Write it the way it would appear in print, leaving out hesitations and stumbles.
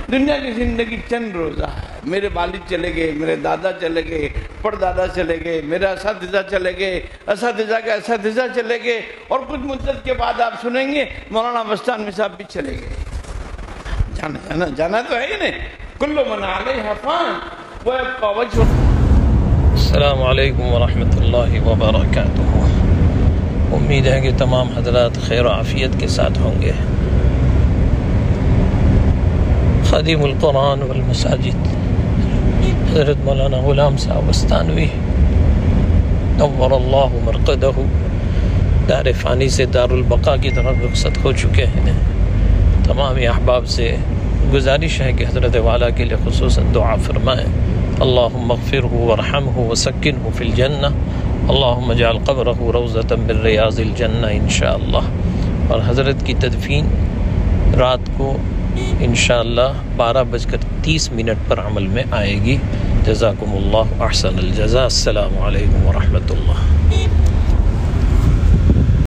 दुनिया की ज़िंदगी चंद रोज़ा है। मेरे वालिद चले गए, मेरे दादा चले गए, परदादा चले गए, मेरे असातिज़ा चले गए, असातिज़ा के असातिज़ा चले गए, और कुछ मुद्दत के बाद आप सुनेंगे मौलाना मस्तानवी साहब भी चले गए। जाना जाना जाना तो है ही नहीं। कुल्लु मन अलैहा फ़ान व यब्क़ा वजहु। अस्सलामु अलैकुम व रहमतुल्लाहि व बरकातुहू। उम्मीद है कि तमाम हज़रात खैर आफ़ियत के साथ होंगे। ख़ादिमुल कुरान वल मसाजिद हज़रत मौलाना ग़ुलाम साहब मस्तानवी नव्वरल्लाहु मरक़दहू दार फ़ानी से दारुल बक़ा की तरफ रुख़सत हो चुके हैं। तमाम अहबाब से गुजारिश है कि हज़रत वाला के लिए ख़ुसूसन दुआ फ़रमाएँ। अल्लाहुम्मा अग़फ़िरहू वरहमहू वसक्किनहू फ़िल जन्नह अल्लाहुम्मा जअल क़ब्रहू रौज़तम मिन रियाज़िल जन्नह इंशाअल्लाह। और हज़रत की तदफ़ीन रात को इंशाअल्लाह 12:30 पर अमल में आएगी। जज़ाकुमुल्लाह अहसनल जज़ा। अस्सलामु अलैकुम व रहमतुल्लाह।